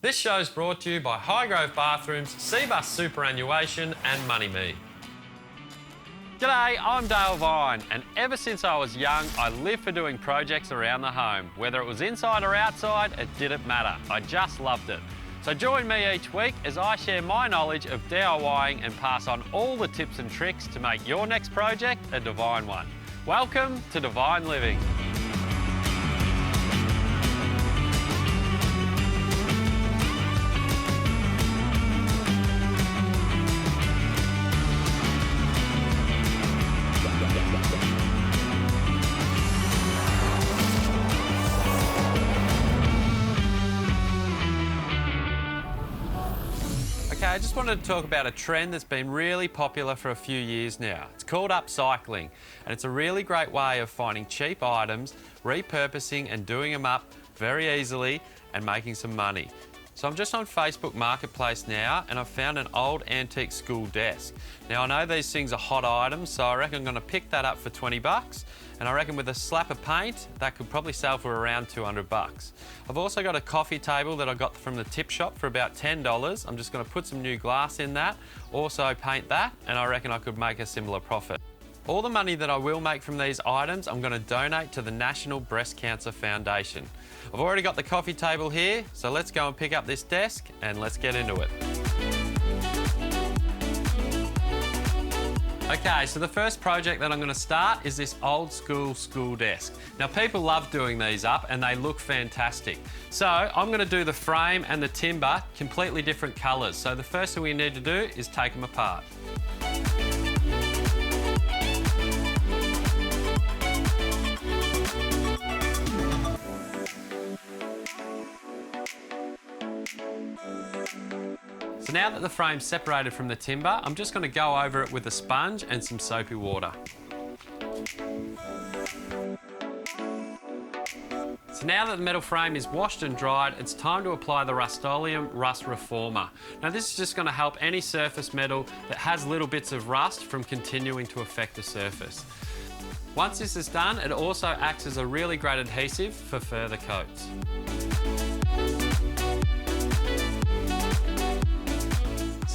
This show is brought to you by Highgrove Bathrooms, Seabus Superannuation and MoneyMe. G'day, I'm Dale Vine, and ever since I was young, I lived for doing projects around the home. Whether it was inside or outside, it didn't matter. I just loved it. So join me each week as I share my knowledge of DIYing and pass on all the tips and tricks to make your next project a divine one. Welcome to DVine Living. Okay, I just wanted to talk about a trend that's been really popular for a few years now. It's called upcycling, and it's a really great way of finding cheap items, repurposing and doing them up very easily and making some money. So I'm just on Facebook Marketplace now, and I've found an old antique school desk. Now I know these things are hot items, so I reckon I'm going to pick that up for 20 bucks. And I reckon with a slap of paint, that could probably sell for around 200 bucks. I've also got a coffee table that I got from the tip shop for about $10. I'm just going to put some new glass in that, also paint that, and I reckon I could make a similar profit. All the money that I will make from these items, I'm going to donate to the National Breast Cancer Foundation. I've already got the coffee table here, so let's go and pick up this desk and let's get into it. Okay, so the first project that I'm going to start is this old school desk. Now people love doing these up and they look fantastic. So I'm going to do the frame and the timber completely different colours. So the first thing we need to do is take them apart. So now that the frame's separated from the timber, I'm just going to go over it with a sponge and some soapy water. So now that the metal frame is washed and dried, it's time to apply the Rust-Oleum Rust Reformer. Now this is just going to help any surface metal that has little bits of rust from continuing to affect the surface. Once this is done, it also acts as a really great adhesive for further coats.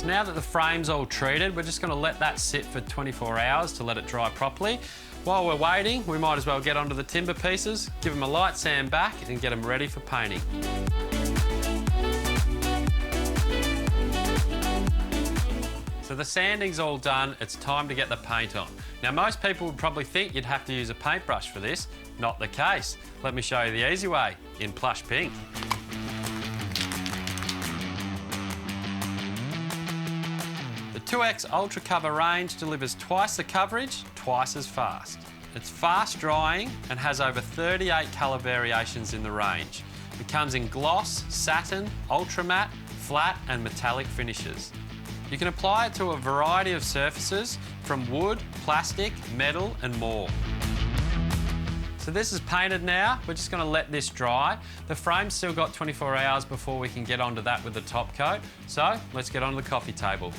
Now that the frame's all treated, we're just going to let that sit for 24 hours to let it dry properly. While we're waiting, we might as well get onto the timber pieces, give them a light sand back and get them ready for painting. So the sanding's all done, it's time to get the paint on. Now most people would probably think you'd have to use a paintbrush for this. Not the case. Let me show you the easy way, in plush pink. The 2X Ultra Cover range delivers twice the coverage, twice as fast. It's fast drying and has over 38 colour variations in the range. It comes in gloss, satin, ultra matte, flat and metallic finishes. You can apply it to a variety of surfaces from wood, plastic, metal and more. So this is painted now, we're just going to let this dry. The frame's still got 24 hours before we can get onto that with the top coat. So let's get onto the coffee table.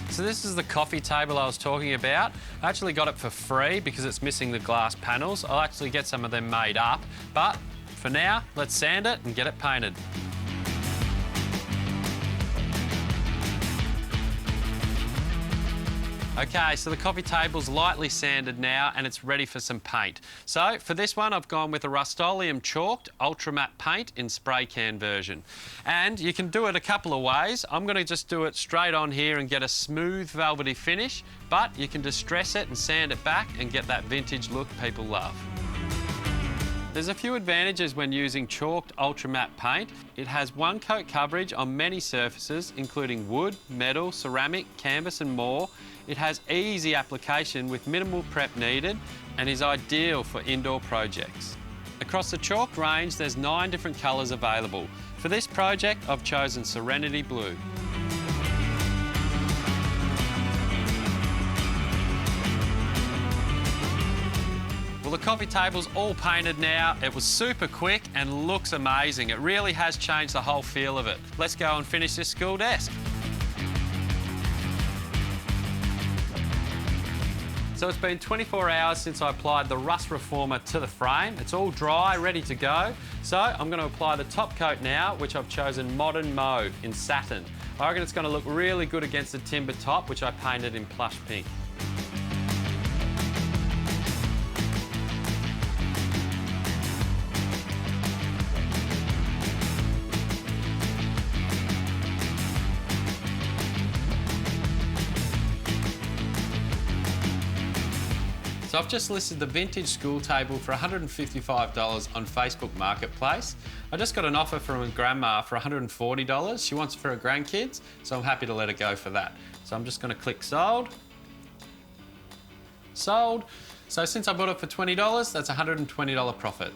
So this is the coffee table I was talking about. I actually got it for free because it's missing the glass panels. I'll actually get some of them made up, but for now, let's sand it and get it painted. Okay, so the coffee table's lightly sanded now and it's ready for some paint. So for this one, I've gone with a Rust-Oleum chalked ultra matte paint in spray can version. And you can do it a couple of ways. I'm going to just do it straight on here and get a smooth velvety finish, but you can distress it and sand it back and get that vintage look people love. There's a few advantages when using chalked ultra matte paint. It has one coat coverage on many surfaces, including wood, metal, ceramic, canvas and more. It has easy application with minimal prep needed and is ideal for indoor projects. Across the chalked range, there's 9 different colours available. For this project, I've chosen Serenity Blue. Well, the coffee table's all painted now. It was super quick and looks amazing. It really has changed the whole feel of it. Let's go and finish this school desk. So it's been 24 hours since I applied the rust reformer to the frame. It's all dry, ready to go. So I'm going to apply the top coat now, which I've chosen Modern Mauve in satin. I reckon it's going to look really good against the timber top, which I painted in plush pink. So I've just listed the vintage school table for $155 on Facebook Marketplace. I just got an offer from a grandma for $140. She wants it for her grandkids, so I'm happy to let her go for that. So I'm just going to click sold. Sold. So since I bought it for $20, that's a $120 profit.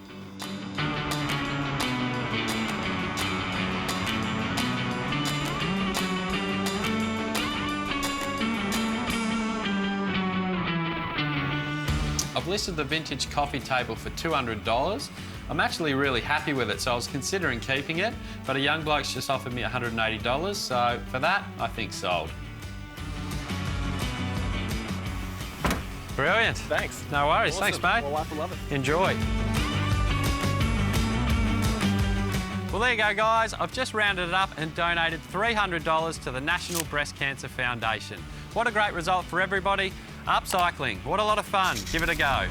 I've listed the vintage coffee table for $200. I'm actually really happy with it, so I was considering keeping it, but a young bloke's just offered me $180, so for that, I think sold. Brilliant. Thanks. No worries. Awesome. Thanks, mate. My wife will love it. Enjoy. Well, there you go, guys. I've just rounded it up and donated $300 to the National Breast Cancer Foundation. What a great result for everybody. Upcycling, what a lot of fun. Give it a go.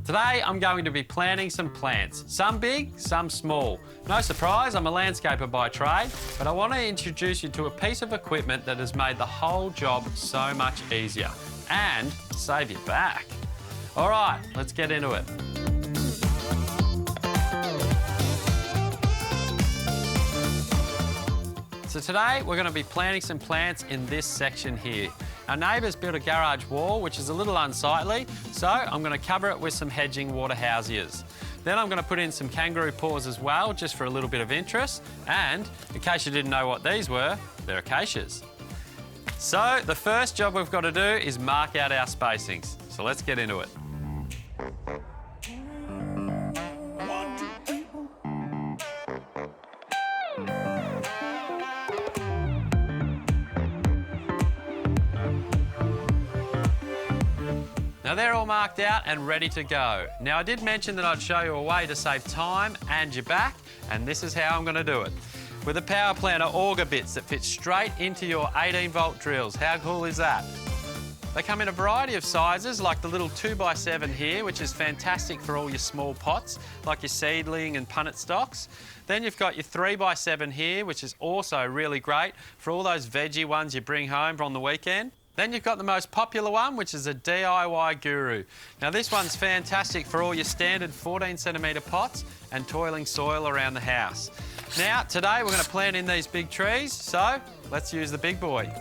Today I'm going to be planting some plants, some big, some small. No surprise, I'm a landscaper by trade, but I want to introduce you to a piece of equipment that has made the whole job so much easier and save you back. All right, let's get into it. So today we're going to be planting some plants in this section here. Our neighbour's built a garage wall, which is a little unsightly, so I'm going to cover it with some hedging water housiers. Then I'm going to put in some kangaroo paws as well, just for a little bit of interest. And in case you didn't know what these were, they're acacias. So the first job we've got to do is mark out our spacings. So let's get into it. Now they're all marked out and ready to go. Now I did mention that I'd show you a way to save time and your back, and this is how I'm going to do it. With a power planter auger bits that fit straight into your 18-volt drills. How cool is that? They come in a variety of sizes, like the little 2x7 here, which is fantastic for all your small pots, like your seedling and punnet stocks. Then you've got your 3x7 here, which is also really great for all those veggie ones you bring home on the weekend. Then you've got the most popular one, which is a DIY Guru. Now this one's fantastic for all your standard 14cm pots and toiling soil around the house. Now, today we're going to plant in these big trees, so let's use the big boy.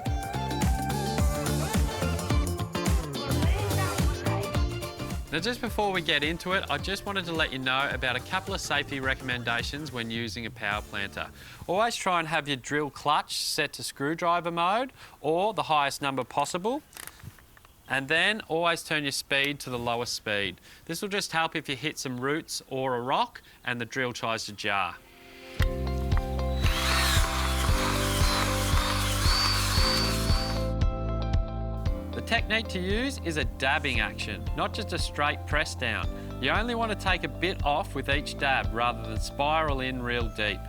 Now, just before we get into it, I just wanted to let you know about a couple of safety recommendations when using a power planter. Always try and have your drill clutch set to screwdriver mode or the highest number possible. And then always turn your speed to the lowest speed. This will just help if you hit some roots or a rock and the drill tries to jar. The technique to use is a dabbing action, not just a straight press down. You only want to take a bit off with each dab rather than spiral in real deep.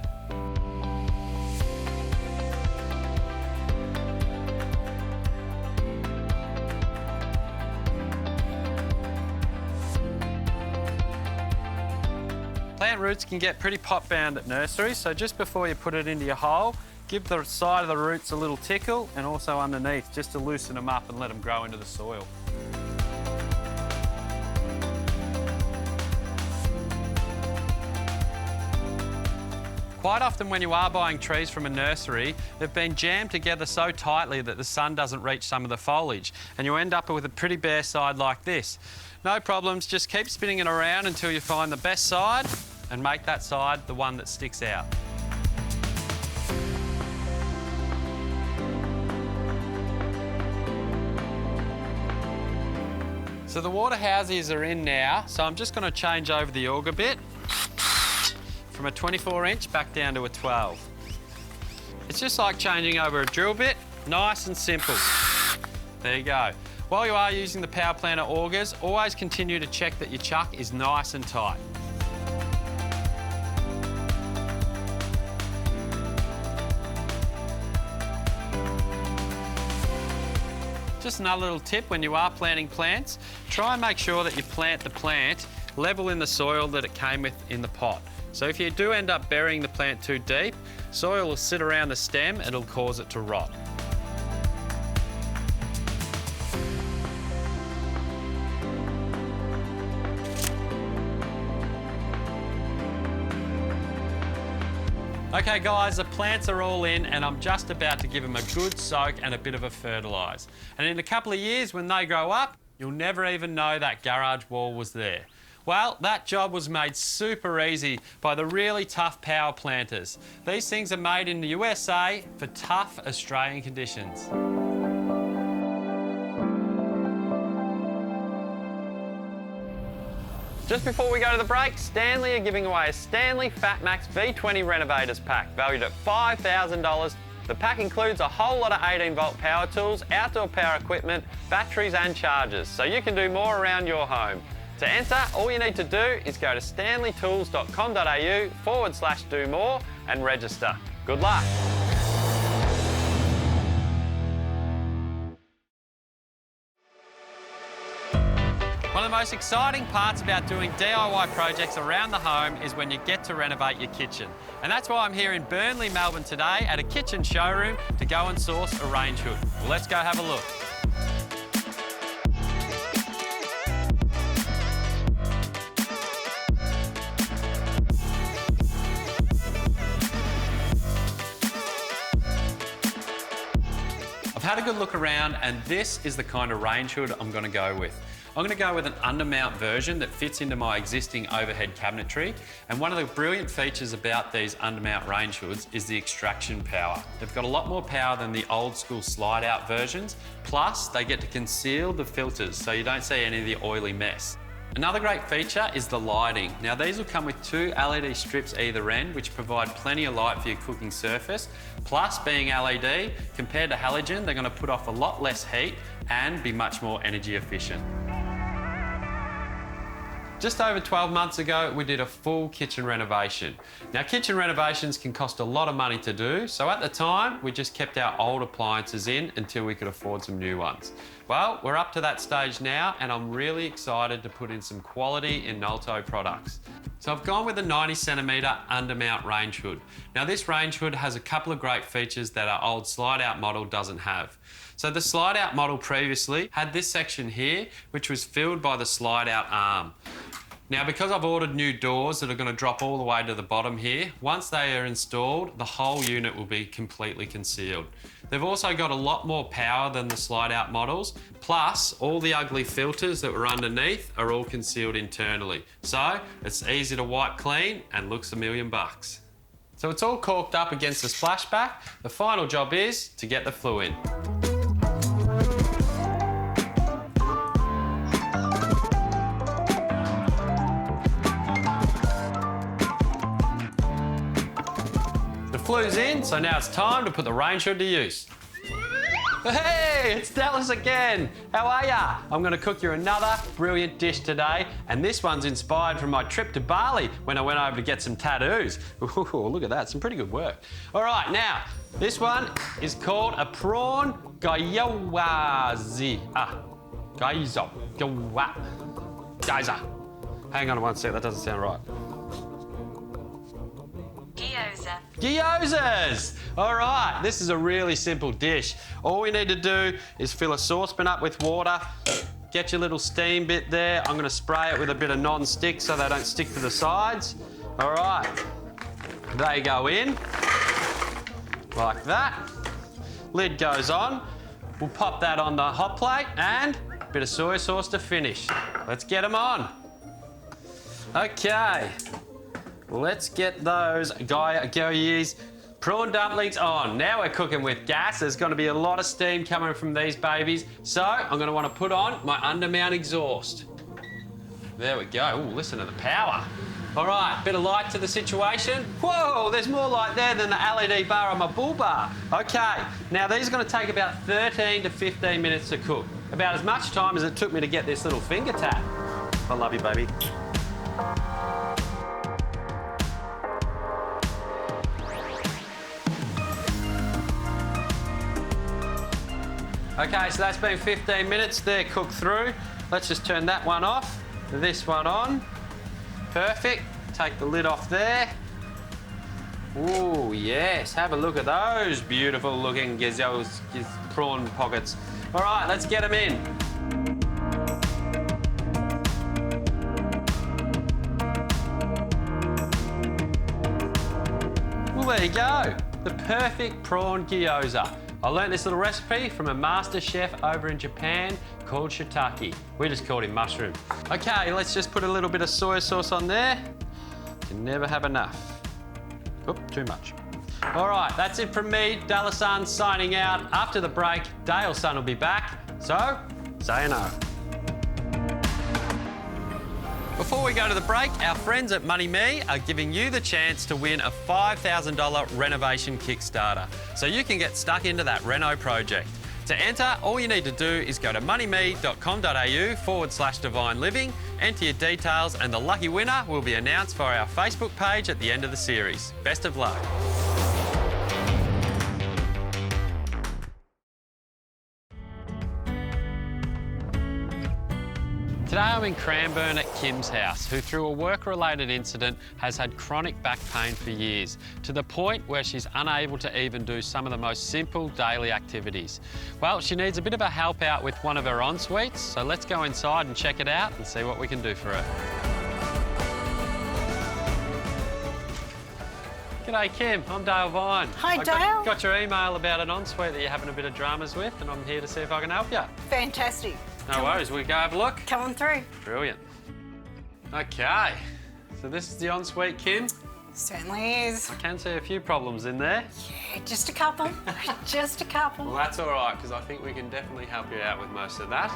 Plant roots can get pretty pot bound at nurseries, so just before you put it into your hole, give the side of the roots a little tickle and also underneath, just to loosen them up and let them grow into the soil. Quite often when you are buying trees from a nursery, they've been jammed together so tightly that the sun doesn't reach some of the foliage, and you end up with a pretty bare side like this. No problems, just keep spinning it around until you find the best side and make that side the one that sticks out. So the water houses are in now, so I'm just going to change over the auger bit from a 24-inch back down to a 12. It's just like changing over a drill bit, nice and simple. There you go. While you are using the power planter augers, always continue to check that your chuck is nice and tight. Just another little tip when you are planting plants, try and make sure that you plant the plant level in the soil that it came with in the pot. So if you do end up burying the plant too deep, soil will sit around the stem and it'll cause it to rot. Okay guys, the plants are all in and I'm just about to give them a good soak and a bit of a fertilise. And in a couple of years when they grow up, you'll never even know that garage wall was there. Well, that job was made super easy by the really tough power planters. These things are made in the USA for tough Australian conditions. Just before we go to the break, Stanley are giving away a Stanley Fat Max V20 Renovators pack, valued at $5,000. The pack includes a whole lot of 18-volt power tools, outdoor power equipment, batteries and chargers, so you can do more around your home. To enter, all you need to do is go to stanleytools.com.au/do more and register. Good luck. One of the most exciting parts about doing DIY projects around the home is when you get to renovate your kitchen. And that's why I'm here in Burnley, Melbourne today at a kitchen showroom to go and source a range hood. Well, let's go have a look. I've had a good look around and this is the kind of range hood I'm going to go with. I'm going to go with an undermount version that fits into my existing overhead cabinetry, and one of the brilliant features about these undermount range hoods is the extraction power. They've got a lot more power than the old school slide out versions, plus they get to conceal the filters so you don't see any of the oily mess. Another great feature is the lighting. Now these will come with 2 LED strips either end which provide plenty of light for your cooking surface. Plus being LED, compared to halogen, they're going to put off a lot less heat and be much more energy efficient. Just over 12 months ago, we did a full kitchen renovation. Now, kitchen renovations can cost a lot of money to do, so at the time, we just kept our old appliances in until we could afford some new ones. Well, we're up to that stage now, and I'm really excited to put in some quality Inalto products. So I've gone with a 90cm undermount range hood. Now, this range hood has a couple of great features that our old slide-out model doesn't have. So the slide-out model previously had this section here, which was filled by the slide-out arm. Now, because I've ordered new doors that are going to drop all the way to the bottom here, once they are installed, the whole unit will be completely concealed. They've also got a lot more power than the slide-out models, plus all the ugly filters that were underneath are all concealed internally. So it's easy to wipe clean and looks $1 million. So it's all corked up against the splashback. The final job is to get the flue in. Flue's in, so now it's time to put the range hood to use. Hey, it's Dallas again. How are ya? I'm gonna cook you another brilliant dish today, and this one's inspired from my trip to Bali when I went over to get some tattoos. Ooh, look at that, some pretty good work. All right, now, this one is called a prawn gyoza. Gyoza. Hang on one sec, that doesn't sound right. Gyoza. Gyozas! All right, this is a really simple dish. All we need to do is fill a saucepan up with water, get your little steam bit there. I'm gonna spray it with a bit of non-stick so they don't stick to the sides. All right, they go in, like that. Lid goes on. We'll pop that on the hot plate and a bit of soy sauce to finish. Let's get them on. Okay. Let's get those gyozas Prawn dumplings on. Now we're cooking with gas. There's going to be a lot of steam coming from these babies. So I'm going to want to put on my undermount exhaust. There we go. Ooh, listen to the power. All right, bit of light to the situation. Whoa, there's more light there than the LED bar on my bull bar. Okay, now these are going to take about 13 to 15 minutes to cook. About as much time as it took me to get this little finger tap. I love you, baby. Okay, so that's been 15 minutes. They're cooked through. Let's just turn that one off, this one on. Perfect. Take the lid off there. Ooh, yes. Have a look at those beautiful looking prawn pockets. All right, let's get them in. Well, there you go. The perfect prawn gyoza. I learnt this little recipe from a master chef over in Japan called Shiitake. We just called him Mushroom. Okay, let's just put a little bit of soy sauce on there. You can never have enough. Oop, too much. All right, that's it from me. Dale-san signing out. After the break, Dale-san will be back. So, sayonara. Before we go to the break, our friends at Money Me are giving you the chance to win a $5,000 renovation Kickstarter, so you can get stuck into that reno project. To enter, all you need to do is go to moneymee.com.au/DVine Living, enter your details, and the lucky winner will be announced via our Facebook page at the end of the series. Best of luck. Today I'm in Cranbourne at Kim's house, who through a work-related incident has had chronic back pain for years, to the point where she's unable to even do some of the most simple daily activities. Well, she needs a bit of a help out with one of her en-suites, so let's go inside and check it out and see what we can do for her. G'day Kim, I'm Dale Vine. Hi Dale. Got your email about an en-suite that you're having a bit of dramas with, and I'm here to see if I can help you. Fantastic. No worries, we go have a look? Come on through. Brilliant. Okay, so this is the ensuite, Kim. Certainly is. I can see a few problems in there. Yeah, just a couple. Just a couple. Well, that's all right, because I think we can definitely help you out with most of that.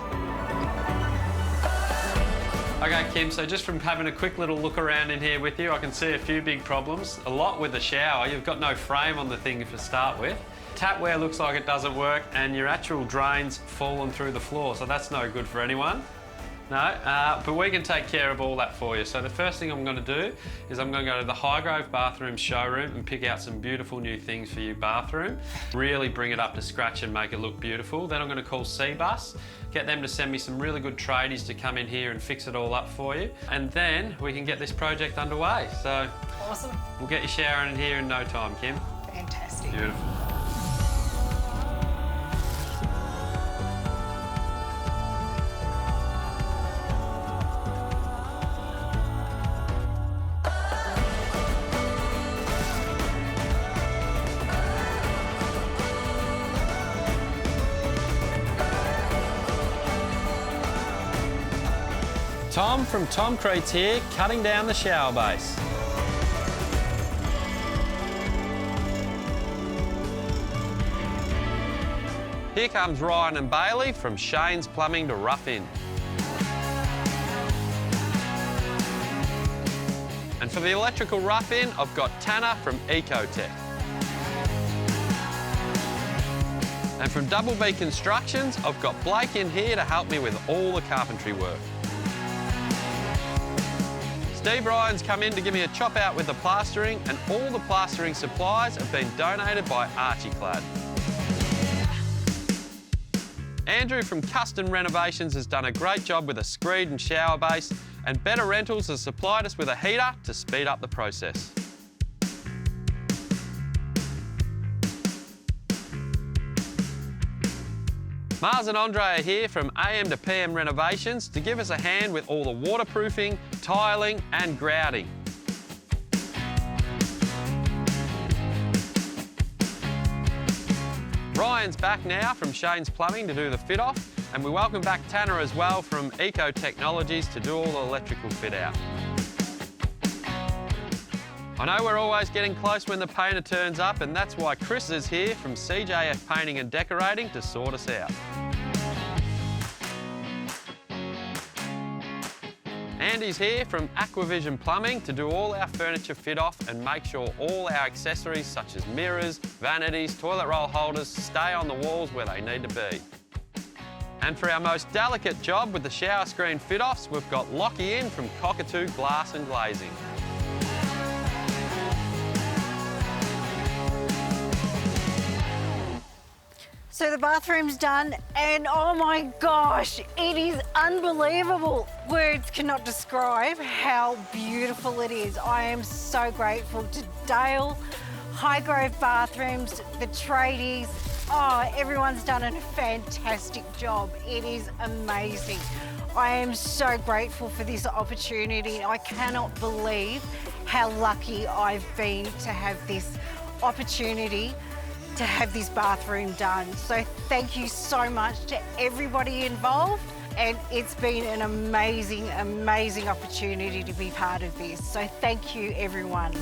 Okay, Kim, so just from having a quick little look around in here with you, I can see a few big problems. A lot with the shower. You've got no frame on the thing to start with. Tapware looks like it doesn't work, and your actual drain's fallen through the floor, so that's no good for anyone. No, but we can take care of all that for you. So the first thing I'm going to do is I'm going to go to the Highgrove Bathroom showroom and pick out some beautiful new things for your bathroom. Really bring it up to scratch and make it look beautiful. Then I'm going to call C-Bus, get them to send me some really good tradies to come in here and fix it all up for you. And then we can get this project underway. So awesome. We'll get you showering in here in no time, Kim. Fantastic. Beautiful. Tom from Tomcretes here, cutting down the shower base. Here comes Ryan and Bailey from Shane's Plumbing to Rough In. And for the electrical rough in, I've got Tanner from Ecotech. And from Double B Constructions, I've got Blake in here to help me with all the carpentry work. Steve Ryan's come in to give me a chop out with the plastering, and all the plastering supplies have been donated by Archiclad. Andrew from Custom Renovations has done a great job with a screed and shower base, and Better Rentals has supplied us with a heater to speed up the process. Mars and Andre are here from AM to PM Renovations to give us a hand with all the waterproofing, tiling and grouting. Ryan's back now from Shane's Plumbing to do the fit off, and we welcome back Tanner as well from Eco Technologies to do all the electrical fit out. I I know we're always getting close when the painter turns up, and that's why Chris is here from CJF Painting and Decorating to sort us out. Andy's here from Aquavision Plumbing to do all our furniture fit off and make sure all our accessories such as mirrors, vanities, toilet roll holders stay on the walls where they need to be. And for our most delicate job with the shower screen fit offs, we've got Lockie in from Cockatoo Glass and Glazing. So the bathroom's done, and oh my gosh, it is unbelievable. Words cannot describe how beautiful it is. I am so grateful to Dale, Highgrove Bathrooms, the tradies. Oh, everyone's done a fantastic job. It is amazing. I am so grateful for this opportunity. I cannot believe how lucky I've been to have this opportunity to have this bathroom done. So thank you so much to everybody involved, and it's been an amazing, amazing opportunity to be part of this. So thank you, everyone.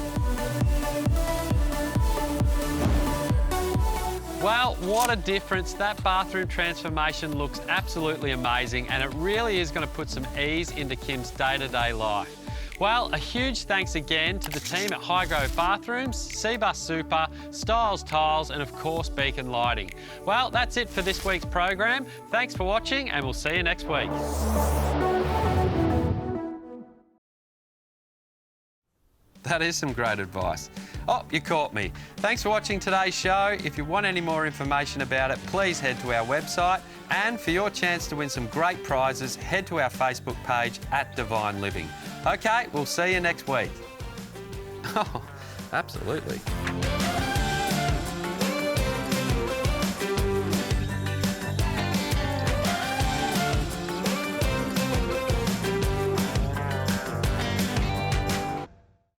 Well, what a difference. That bathroom transformation looks absolutely amazing, and it really is going to put some ease into Kim's day-to-day life. Well, a huge thanks again to the team at Highgrove Bathrooms, Seabus Super, Styles Tiles, and of course Beacon Lighting. Well, that's it for this week's program. Thanks for watching, and we'll see you next week. That is some great advice. Oh, you caught me. Thanks for watching today's show. If you want any more information about it, please head to our website. And for your chance to win some great prizes, head to our Facebook page at DVine Living. Okay, we'll see you next week. Oh, absolutely.